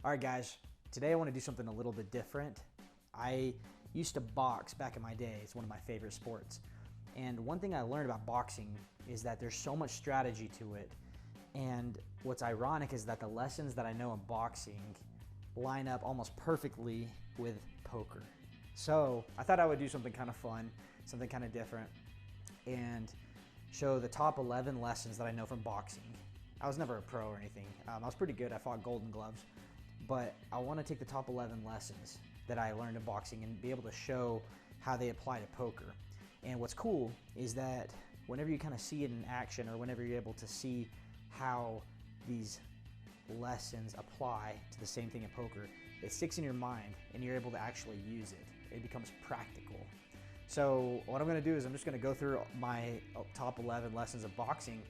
All right, guys, today I want to do something a little bit different. I used to box back in my day. It's one of my favorite sports. And one thing I learned about boxing is that there's so much strategy to it. And what's ironic is that the lessons that I know in boxing line up almost perfectly with poker. So I thought I would do something kind of fun, something kind of different, and show the top 11 lessons that I know from boxing. I was never a pro or anything. I was pretty good. I fought Golden Gloves. But I want to take the top 11 lessons that I learned in boxing and be able to show how they apply to poker. And what's cool is that whenever you kind of see it in action, or whenever you're able to see how these lessons apply to the same thing in poker, it sticks in your mind and you're able to actually use it. It becomes practical. So what I'm going to do is I'm just going to go through my top 11 lessons of boxing,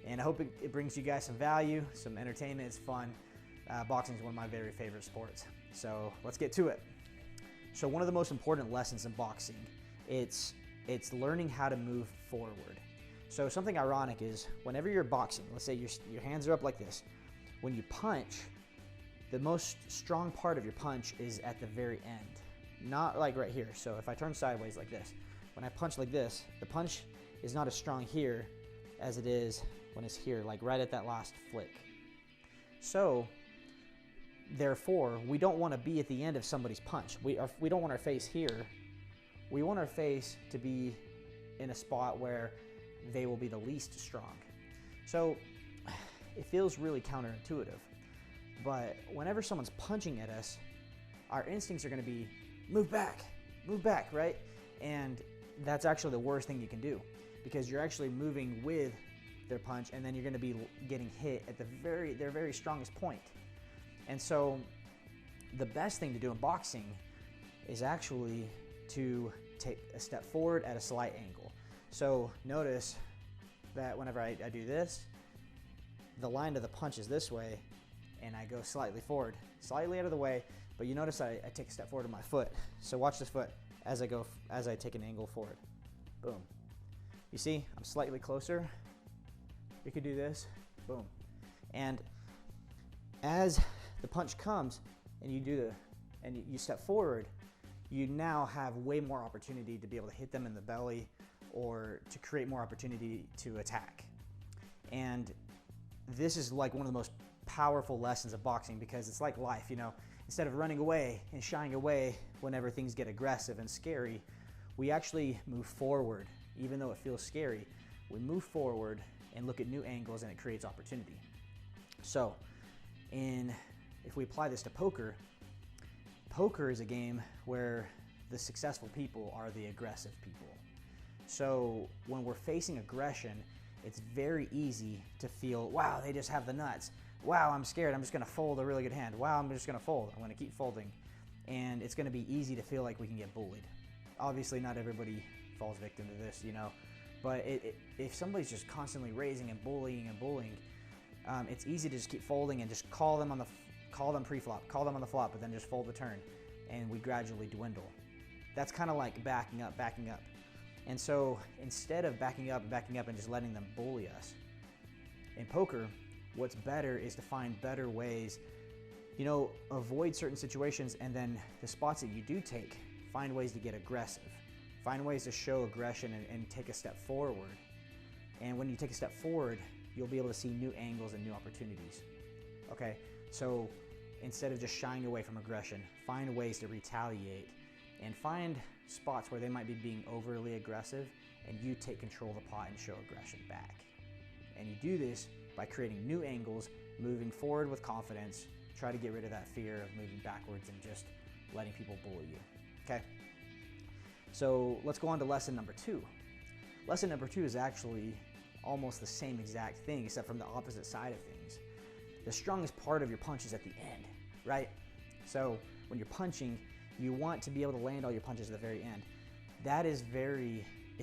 and I hope it brings you guys some value, some entertainment. It's fun. Boxing is one of my very favorite sports. So let's get to it. So one of the most important lessons in boxing, it's learning how to move forward. So something ironic is whenever you're boxing, let's say your hands are up like this. When you punch, the most strong part of your punch is at the very end, not like right here. So if I turn sideways like this, when I punch like this, the punch is not as strong here as it is when it's here, like right at that last flick. So therefore, we don't want to be at the end of somebody's punch. We don't want our face here. We want our face to be in a spot where they will be the least strong. So it feels really counterintuitive. But whenever someone's punching at us, our instincts are going to be move back, right? And that's actually the worst thing you can do, because you're actually moving with their punch, and then you're going to be getting hit at their very strongest point. And so the best thing to do in boxing is actually to take a step forward at a slight angle. So notice that whenever I do this, the line of the punch is this way, and I go slightly forward, slightly out of the way, but you notice I take a step forward with my foot. So watch this foot as I take an angle forward. Boom. You see, I'm slightly closer. You could do this, boom. And as the punch comes and you step forward, you now have way more opportunity to be able to hit them in the belly or to create more opportunity to attack. And this is like one of the most powerful lessons of boxing, because it's like life, you know. Instead of running away and shying away whenever things get aggressive and scary, we actually move forward. Even though it feels scary, we move forward and look at new angles, and it creates opportunity. So if we apply this to poker, poker is a game where the successful people are the aggressive people. So when we're facing aggression, it's very easy to feel, wow, they just have the nuts. Wow, I'm scared. I'm just going to fold a really good hand. Wow, I'm just going to fold. I'm going to keep folding. And it's going to be easy to feel like we can get bullied. Obviously, not everybody falls victim to this, you know. But if somebody's just constantly raising and bullying, it's easy to just keep folding and just call them pre-flop, call them on the flop, but then just fold the turn, and we gradually dwindle. That's kind of like backing up. And so instead of backing up and just letting them bully us, in poker, what's better is to find better ways, you know, avoid certain situations, and then the spots that you do take, find ways to get aggressive. Find ways to show aggression and take a step forward. And when you take a step forward, you'll be able to see new angles and new opportunities. Okay, so instead of just shying away from aggression, find ways to retaliate, and find spots where they might be being overly aggressive, and you take control of the pot and show aggression back. And you do this by creating new angles, moving forward with confidence, try to get rid of that fear of moving backwards and just letting people bully you. Okay, so let's go on to lesson number 2. Lesson number 2 is actually almost the same exact thing, except from the opposite side of things. The strongest part of your punch is at the end, right? So when you're punching, you want to be able to land all your punches at the very end. It's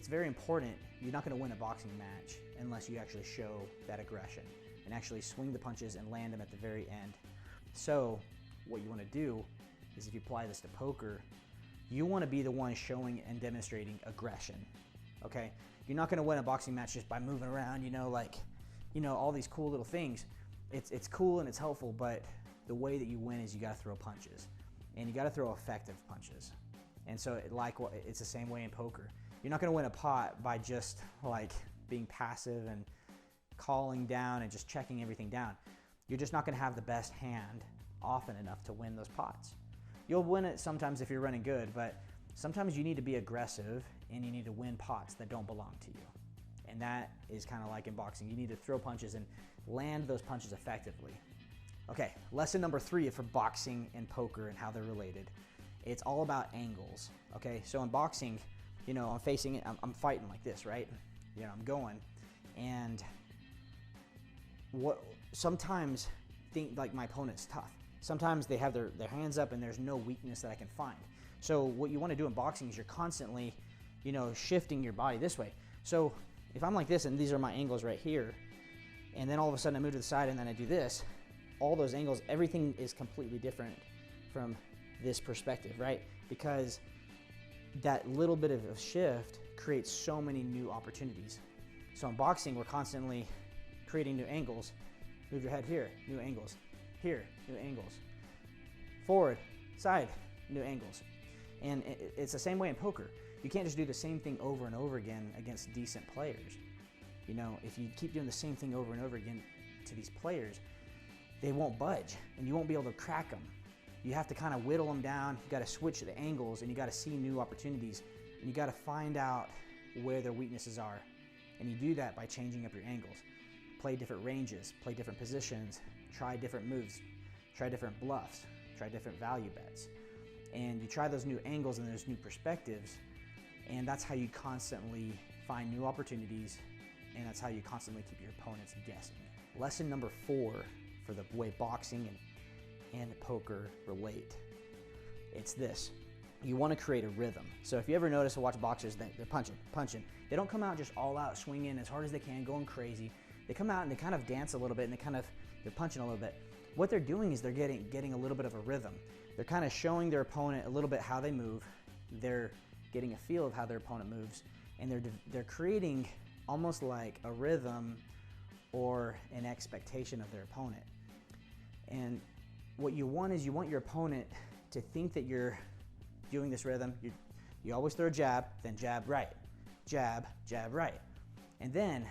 very important. You're not going to win a boxing match unless you actually show that aggression and actually swing the punches and land them at the very end. So what you want to do is, if you apply this to poker, you want to be the one showing and demonstrating aggression. Okay, you're not going to win a boxing match just by moving around, all these cool little things. It's cool and it's helpful, but the way that you win is you got to throw punches, and you got to throw effective punches. And so it's the same way in poker. You're not going to win a pot by just like being passive and calling down and just checking everything down. You're just not going to have the best hand often enough to win those pots. You'll win it sometimes if you're running good, but sometimes you need to be aggressive and you need to win pots that don't belong to you. And that is kind of like in boxing. You need to throw punches and land those punches effectively. Okay, lesson number 3 for boxing and poker and how they're related. It's all about angles, okay? So in boxing, you know, I'm facing it, I'm fighting like this, right? You know, I'm going, and sometimes think like my opponent's tough. Sometimes they have their hands up and there's no weakness that I can find. So what you want to do in boxing is you're constantly, you know, shifting your body this way. So if I'm like this and these are my angles right here, and then all of a sudden I move to the side and then I do this, all those angles, everything is completely different from this perspective, right? Because that little bit of a shift creates so many new opportunities. So in boxing, we're constantly creating new angles. Move your head here, new angles. Here, new angles. Forward, side, new angles. And it's the same way in poker. You can't just do the same thing over and over again against decent players. You know, if you keep doing the same thing over and over again to these players, they won't budge and you won't be able to crack them. You have to kind of whittle them down. You got to switch the angles and you got to see new opportunities and you got to find out where their weaknesses are. And you do that by changing up your angles. Play different ranges, play different positions, try different moves, try different bluffs, try different value bets. And you try those new angles and those new perspectives, and that's how you constantly find new opportunities, and that's how you constantly keep your opponents guessing. Lesson number 4 for the way boxing and poker relate. It's this. You want to create a rhythm. So if you ever notice or watch boxers, they're punching. They don't come out just all out, swinging as hard as they can, going crazy. They come out and they kind of dance a little bit and they're punching a little bit. What they're doing is they're getting a little bit of a rhythm. They're kind of showing their opponent a little bit how they move. They're getting a feel of how their opponent moves, and they're creating almost like a rhythm or an expectation of their opponent. And what you want is you want your opponent to think that you're doing this rhythm. You always throw a jab, then jab right, jab, jab right. And then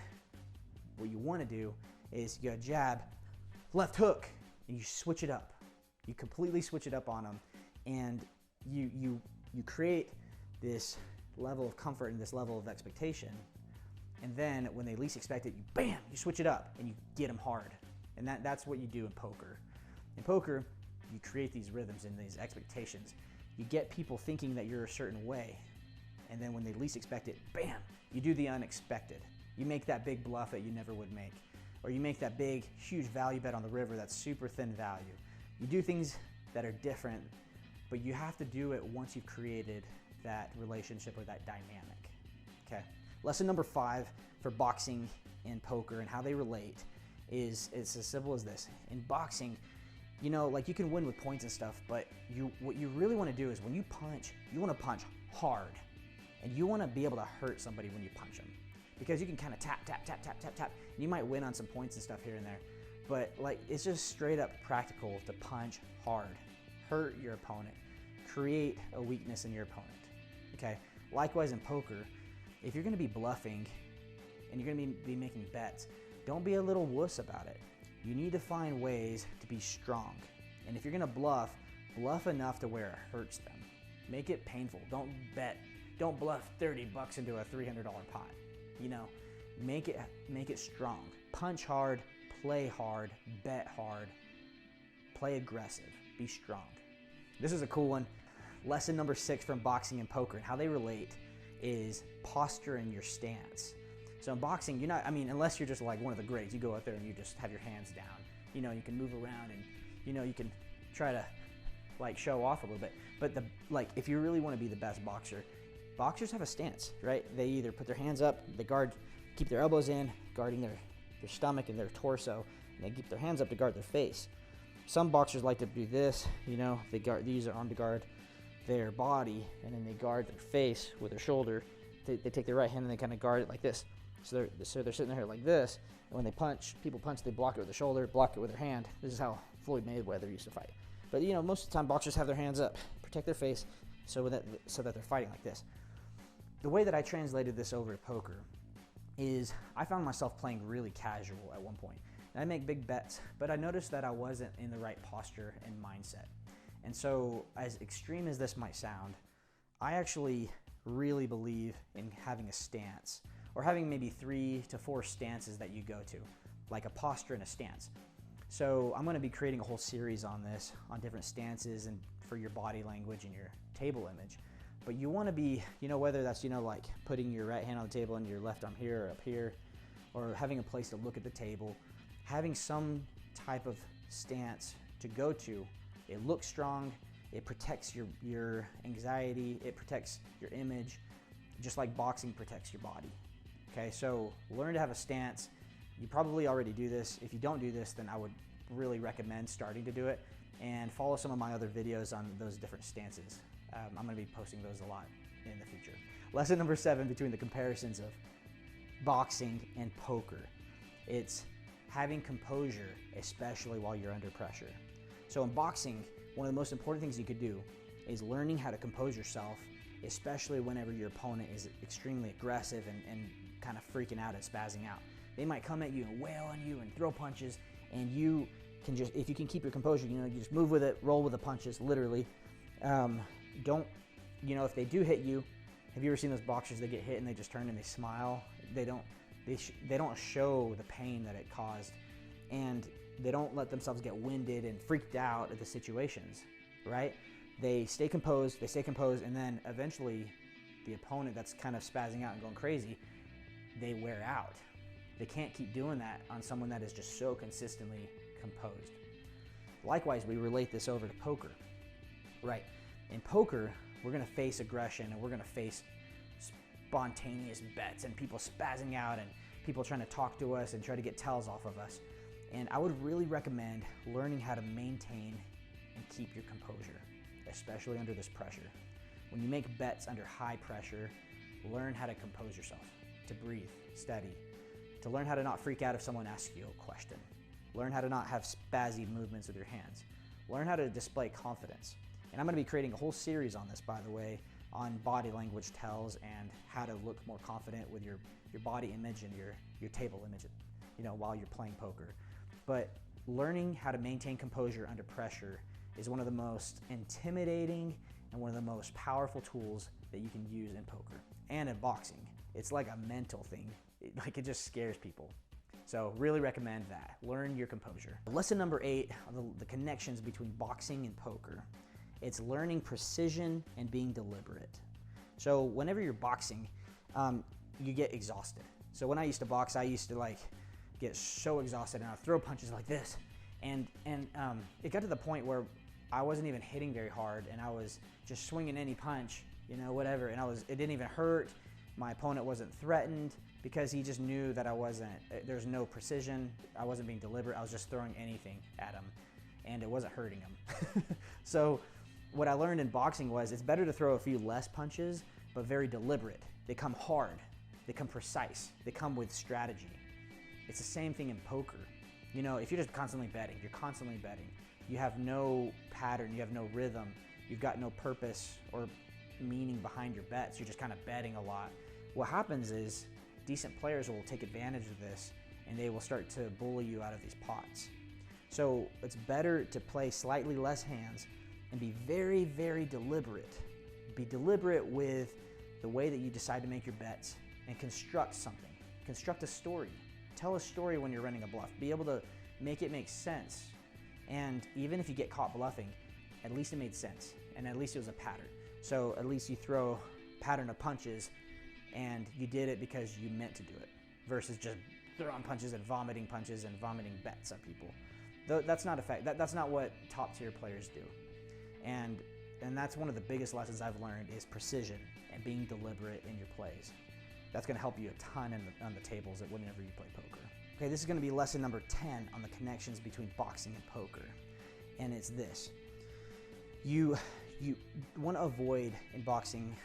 what you want to do is you go jab, left hook, and you switch it up. You completely switch it up on them, and you create this level of comfort and this level of expectation. And then when they least expect it, you switch it up and you get them hard. And that's what you do in poker. In poker, you create these rhythms and these expectations. You get people thinking that you're a certain way, and then when they least expect it, bam, you do the unexpected. You make that big bluff that you never would make, or you make that big, huge value bet on the river that's super thin value. You do things that are different, but you have to do it once you've created that relationship or that dynamic, okay? Lesson number 5 for boxing and poker and how they relate is it's as simple as this. In boxing, you know, like you can win with points and stuff, but what you really want to do is when you punch, you want to punch hard, and you want to be able to hurt somebody when you punch them, because you can kind of tap, tap, tap, tap, tap, tap, and you might win on some points and stuff here and there, but like it's just straight up practical to punch hard, hurt your opponent, create a weakness in your opponent, okay? Likewise in poker, if you're going to be bluffing and you're going to be making bets, don't be a little wuss about it. You need to find ways to be strong. And if you're going to bluff enough to where it hurts them. Make it painful. Don't bluff 30 bucks into a $300 pot. You know, make it strong. Punch hard, play hard, bet hard, play aggressive, be strong. This is a cool one. Lesson number 6 from boxing and poker and how they relate is posture and your stance. So in boxing, you're not, I mean, unless you're just like one of the greats, you go out there and you just have your hands down. You know, you can move around and, you know, you can try to like show off a little bit. But if you really want to be the best boxer, boxers have a stance, right? They either put their hands up, they guard, keep their elbows in, guarding their stomach and their torso, and they keep their hands up to guard their face. Some boxers like to do this, you know, they use their arm to guard their body, and then they guard their face with their shoulder. They take their right hand and they kind of guard it like this. So they're sitting there like this, and when they punch, people punch, they block it with the shoulder, block it with their hand. This is how Floyd Mayweather used to fight. But you know, most of the time boxers have their hands up, protect their face, so that they're fighting like this. The way that I translated this over to poker is I found myself playing really casual at one point. And I make big bets, but I noticed that I wasn't in the right posture and mindset. And so, as extreme as this might sound, I actually really believe in having a stance, or having maybe 3 to 4 stances that you go to, like a posture and a stance. So I'm going to be creating a whole series on this, on different stances and for your body language and your table image. But you want to be, you know, whether that's, you know, like putting your right hand on the table and your left arm here or up here, or having a place to look at the table, having some type of stance to go to. It looks strong, it protects your anxiety, it protects your image, just like boxing protects your body. Okay, so learn to have a stance. You probably already do this. If you don't do this, then I would really recommend starting to do it, and follow some of my other videos on those different stances. I'm going to be posting those a lot in the future. Lesson number 7 between the comparisons of boxing and poker. It's having composure, especially while you're under pressure. So in boxing, one of the most important things you could do is learning how to compose yourself, especially whenever your opponent is extremely aggressive and kind of freaking out and spazzing out. They might come at you and wail on you and throw punches, and you can just, if you can keep your composure, you know, you just move with it, roll with the punches, literally. Don't, you know, if they do hit you, have you ever seen those boxers that get hit and they just turn and they smile? They don't show the pain that it caused, and they don't let themselves get winded and freaked out at the situations, right? They stay composed, and then eventually the opponent that's kind of spazzing out and going crazy, they wear out. They can't keep doing that on someone that is just so consistently composed. Likewise, we relate this over to poker, right? In poker, we're gonna face aggression, and we're gonna face spontaneous bets and people spazzing out and people trying to talk to us and try to get tells off of us. And I would really recommend learning how to maintain and keep your composure, especially under this pressure. When you make bets under high pressure, learn how to compose yourself, to breathe, steady, to learn how to not freak out if someone asks you a question. Learn how to not have spazzy movements with your hands. Learn how to display confidence. And I'm going to be creating a whole series on this, by the way, on body language tells and how to look more confident with your body image and your table image, you know, while you're playing poker. But learning how to maintain composure under pressure is one of the most intimidating and one of the most powerful tools that you can use in poker and in boxing. It's like a mental thing. It just scares people. So really recommend that. Learn your composure. Lesson number 8, the connections between boxing and poker. It's learning precision and being deliberate. So whenever you're boxing, you get exhausted. So when I used to box, I used to like get so exhausted and I'd throw punches like this. And it got to the point where I wasn't even hitting very hard and I was just swinging any punch, you know, whatever. And it didn't even hurt. My opponent wasn't threatened because he just knew that there's no precision. I wasn't being deliberate. I was just throwing anything at him and it wasn't hurting him. So what I learned in boxing was it's better to throw a few less punches, but very deliberate. They come hard, they come precise, they come with strategy. It's the same thing in poker. You know, if you're just constantly betting, you have no pattern, you have no rhythm, you've got no purpose or meaning behind your bets, you're just kind of betting a lot. What happens is decent players will take advantage of this and they will start to bully you out of these pots. So it's better to play slightly less hands and be very, very deliberate. Be deliberate with the way that you decide to make your bets and construct something. Construct a story. Tell a story when you're running a bluff. Be able to make it make sense. And even if you get caught bluffing, at least it made sense. And at least it was a pattern. So at least you throw a pattern of punches and you did it because you meant to do it versus just throwing punches and vomiting bets at people. That's not effective. That's not what top tier players do. And that's one of the biggest lessons I've learned is precision and being deliberate in your plays. That's going to help you a ton on the tables whenever you play poker. Okay, this is going to be lesson number 10 on the connections between boxing and poker. And it's this. You want to avoid in boxing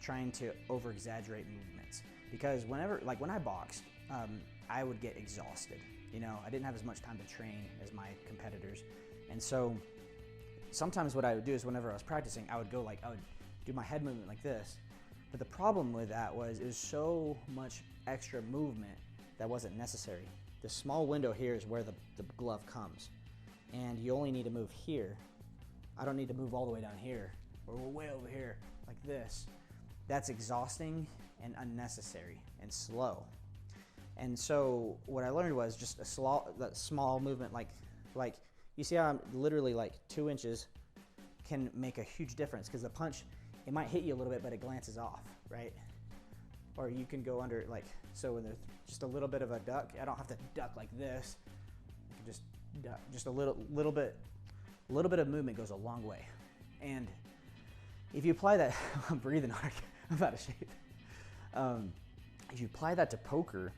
trying to over-exaggerate movements. Because when I boxed, I would get exhausted. You know, I didn't have as much time to train as my competitors. And so sometimes what I would do is whenever I was practicing, I would do my head movement like this. But the problem with that was it was so much extra movement that wasn't necessary. The small window here is where the glove comes. And you only need to move here. I don't need to move all the way down here or way over here like this. That's exhausting and unnecessary and slow. And so what I learned was just a small movement like you see how I'm literally like 2 inches can make a huge difference, because the punch, it might hit you a little bit, but it glances off, right? Or you can go under, like, so when there's just a little bit of a duck, I don't have to duck like this. I can just duck. Just a little bit of movement goes a long way. And if you apply that, I'm breathing hard, I'm out of shape. If you apply that to poker,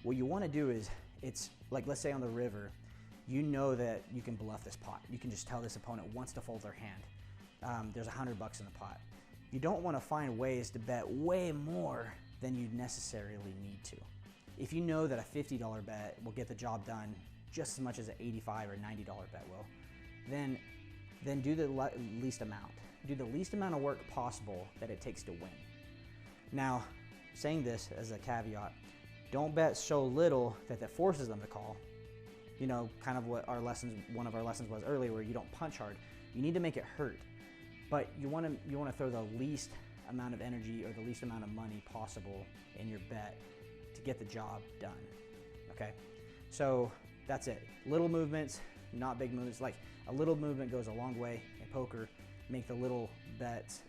what you want to do is, it's like, let's say on the river, you know that you can bluff this pot. You can just tell this opponent wants to fold their hand. There's $100 in the pot. You don't want to find ways to bet way more than you necessarily need to. If you know that a $50 bet will get the job done just as much as an $85 or $90 bet will, then do the least amount. Do the least amount of work possible that it takes to win. Now, saying this as a caveat, don't bet so little that forces them to call. You know, kind of what one of our lessons was earlier, where you don't punch hard. You need to make it hurt, but you want to throw the least amount of energy or the least amount of money possible in your bet to get the job done. Okay, so that's it. Little movements, not big movements. Like, a little movement goes a long way in poker. Make the little bets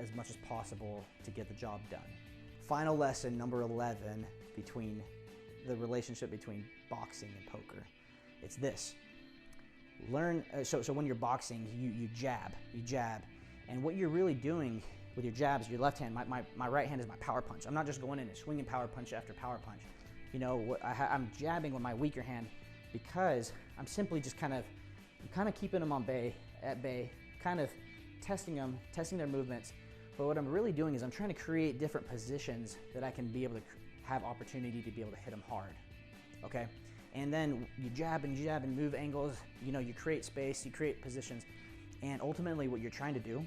as much as possible to get the job done. Final lesson, number 11, between the relationship between boxing and poker. It's this. Learn, so when you're boxing, you jab, and what you're really doing with your jabs, your left hand, my right hand is my power punch. I'm not just going in and swinging power punch after power punch. You know, I'm jabbing with my weaker hand because I'm simply just kind of keeping them at bay, kind of testing their movements. But what I'm really doing is I'm trying to create different positions that I can be able to have opportunity to be able to hit them hard, okay? And then you jab and move angles, you know, you create space, you create positions, and ultimately what you're trying to do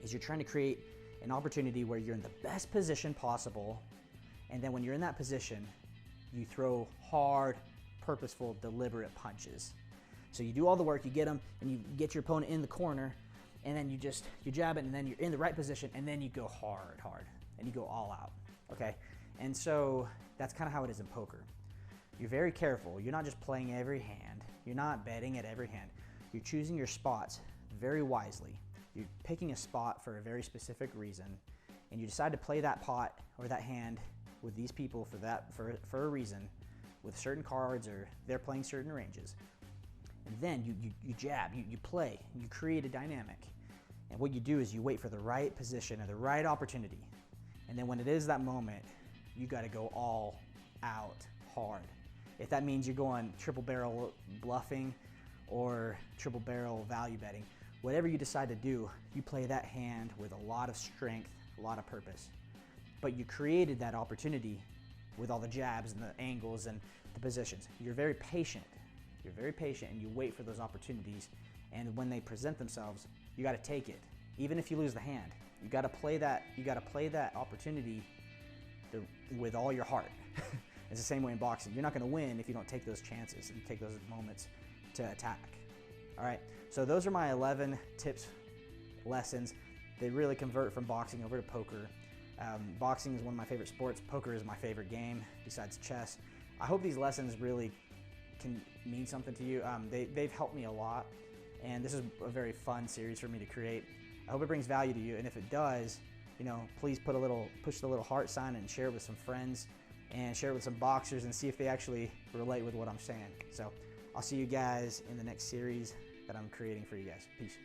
is you're trying to create an opportunity where you're in the best position possible, and then when you're in that position, you throw hard, purposeful, deliberate punches. So you do all the work, you get them, and you get your opponent in the corner, and then you jab it, and then you're in the right position, and then you go hard, and you go all out, okay? And so that's kind of how it is in poker. You're very careful. You're not just playing every hand. You're not betting at every hand. You're choosing your spots very wisely. You're picking a spot for a very specific reason, and you decide to play that pot or that hand with these people for a reason, with certain cards, or they're playing certain ranges. And then you jab, you play, you create a dynamic. And what you do is you wait for the right position or the right opportunity. And then when it is that moment, you got to go all out hard. If that means you're going triple barrel bluffing or triple barrel value betting, whatever you decide to do, you play that hand with a lot of strength, a lot of purpose. But you created that opportunity with all the jabs and the angles and the positions. You're very patient. You're very patient, and you wait for those opportunities. And when they present themselves, you got to take it. Even if you lose the hand, you got to play that. You got to play that opportunity with all your heart. It's the same way in boxing. You're not going to win if you don't take those chances and take those moments to attack. All right. So those are my 11 tips, lessons. They really convert from boxing over to poker. Boxing is one of my favorite sports. Poker is my favorite game besides chess. I hope these lessons really can mean something to you. They've helped me a lot, and this is a very fun series for me to create. I hope it brings value to you, and if it does, you know, please push the little heart sign and share it with some friends, and share it with some boxers, and see if they actually relate with what I'm saying. So I'll see you guys in the next series that I'm creating for you guys. Peace.